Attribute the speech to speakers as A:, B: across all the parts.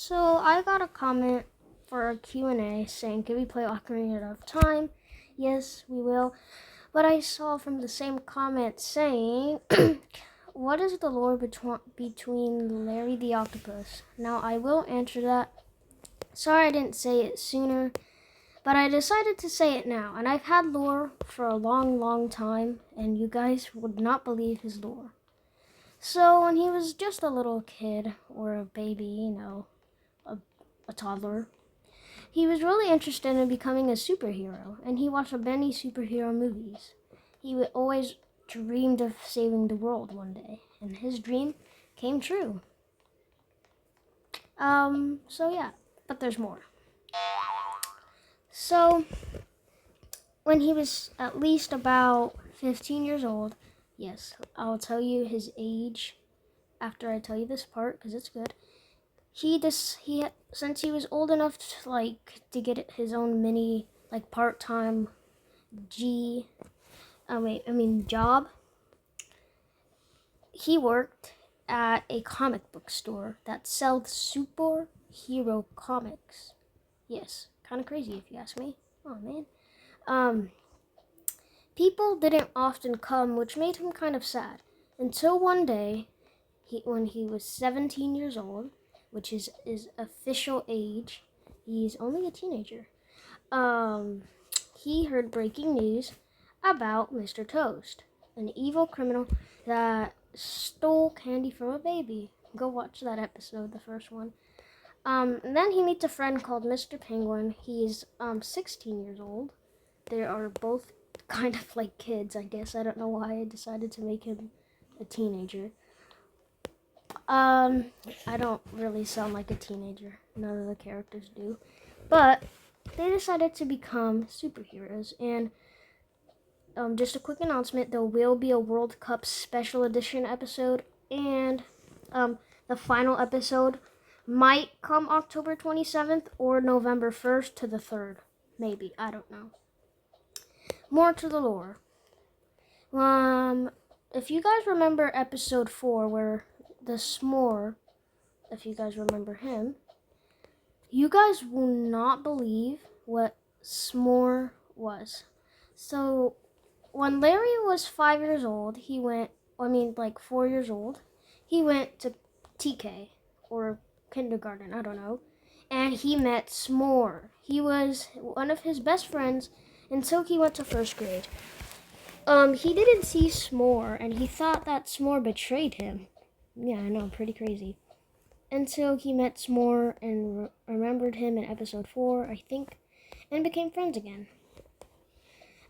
A: So I got a comment for a Q&A saying, can we play Ocarina of Time? Yes, we will. But I saw from the same comment saying, what is the lore between Larry the Octopus? Now I will answer that. Sorry I didn't say it sooner, but I decided to say it now. And I've had lore for a long, long time, and you guys would not believe his lore. So when he was just a little kid, or a baby, a toddler, he was really interested in becoming a superhero, and he watched many superhero movies. He always dreamed of saving the world one day, and his dream came true. So yeah, but there's more. So, when he was at least about 15 years old, yes, I'll tell you his age after I tell you this part, because it's good. Since he was old enough to get his own mini part-time job, he worked at a comic book store that sells superhero comics. Yes, kind of crazy if you ask me. Oh man. People didn't often come, which made him kind of sad. Until one day, when he was 17 years old, which is his official age, he's only a teenager. He heard breaking news about Mr. Toast, an evil criminal that stole candy from a baby. Go watch that episode, the first one. And then he meets a friend called Mr. Penguin. He's 16 years old. They are both kind of like kids, I guess. I don't know why I decided to make him a teenager. I don't really sound like a teenager. None of the characters do. But they decided to become superheroes. And just a quick announcement, there will be a World Cup special edition episode. And the final episode might come October 27th or November 1st to the 3rd. Maybe. I don't know. More to the lore. If you guys remember episode 4 where the s'more, if you guys remember him, you guys will not believe what s'more was. So when Larry was 4 years old, he went to TK or kindergarten, I don't know, and he met s'more. He was one of his best friends until he went to 1st grade. He didn't see s'more, and he thought that s'more betrayed him. Yeah, I know, pretty crazy. Until he met s'more and remembered him in episode 4, I think, and became friends again.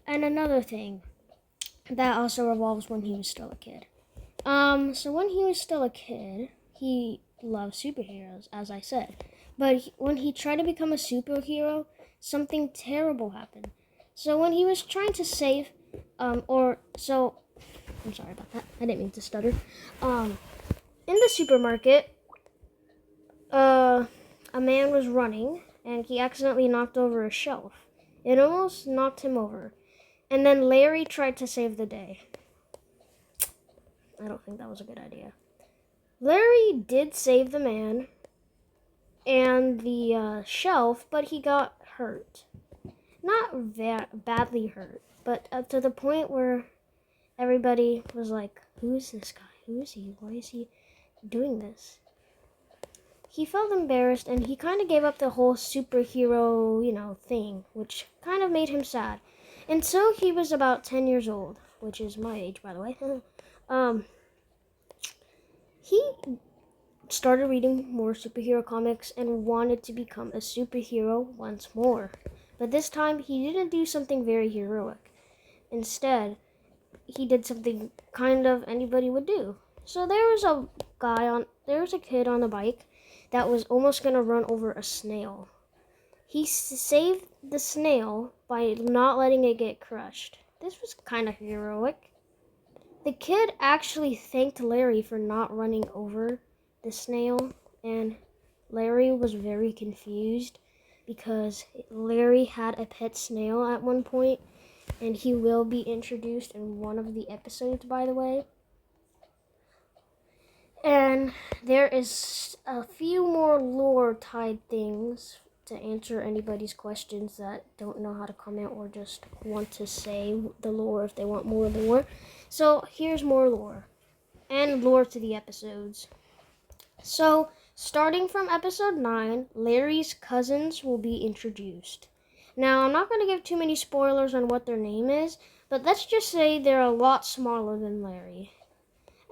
A: And another thing that also revolves when he was still a kid. So when he was still a kid, he loved superheroes, as I said. But when he tried to become a superhero, something terrible happened. So when he was trying to save, I'm sorry about that. I didn't mean to stutter. In the supermarket, a man was running, and he accidentally knocked over a shelf. It almost knocked him over. And then Larry tried to save the day. I don't think that was a good idea. Larry did save the man and the shelf, but he got hurt. Not badly hurt, but to the point where everybody was like, who is this guy? Who is he? Why is he doing this? He felt embarrassed, and he kind of gave up the whole superhero, thing, which kind of made him sad. And so he was about 10 years old, which is my age, by the way. He started reading more superhero comics and wanted to become a superhero once more. But this time, he didn't do something very heroic. Instead, he did something kind of anybody would do. So there was a kid on the bike that was almost going to run over a snail. He saved the snail by not letting it get crushed. This was kind of heroic. The kid actually thanked Larry for not running over the snail, and Larry was very confused because Larry had a pet snail at one point, and he will be introduced in one of the episodes, by the way. And And there is a few more lore type things to answer anybody's questions that don't know how to comment or just want to say the lore if they want more lore. So here's more lore and lore to the episodes. So starting from episode 9, Larry's cousins will be introduced. Now I'm not going to give too many spoilers on what their name is, but let's just say they're a lot smaller than Larry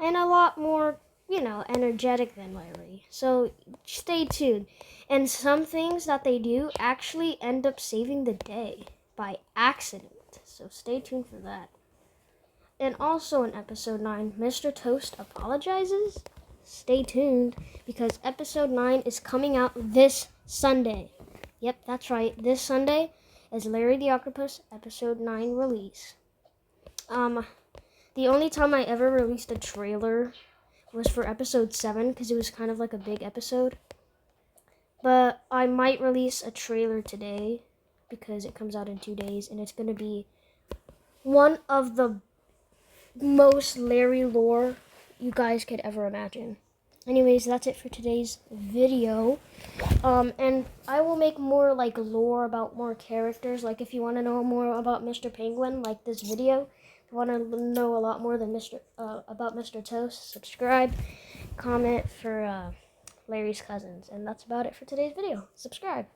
A: and a lot more energetic than Larry. So stay tuned. And some things that they do actually end up saving the day by accident. So stay tuned for that. And also in episode 9, Mr. Toast apologizes. Stay tuned because episode 9 is coming out this Sunday. Yep, that's right. This Sunday is Larry the Octopus episode 9 release. The only time I ever released a trailer was for episode 7 because it was kind of like a big episode. But I might release a trailer today because it comes out in 2 days and it's going to be one of the most Larry lore you guys could ever imagine. Anyways, that's it for today's video. And I will make more like lore about more characters. Like if you want to know more about Mr. Penguin, like this video. If you want to know a lot more than about Mr. Toast, subscribe, comment for Larry's cousins. And that's about it for today's video. Subscribe.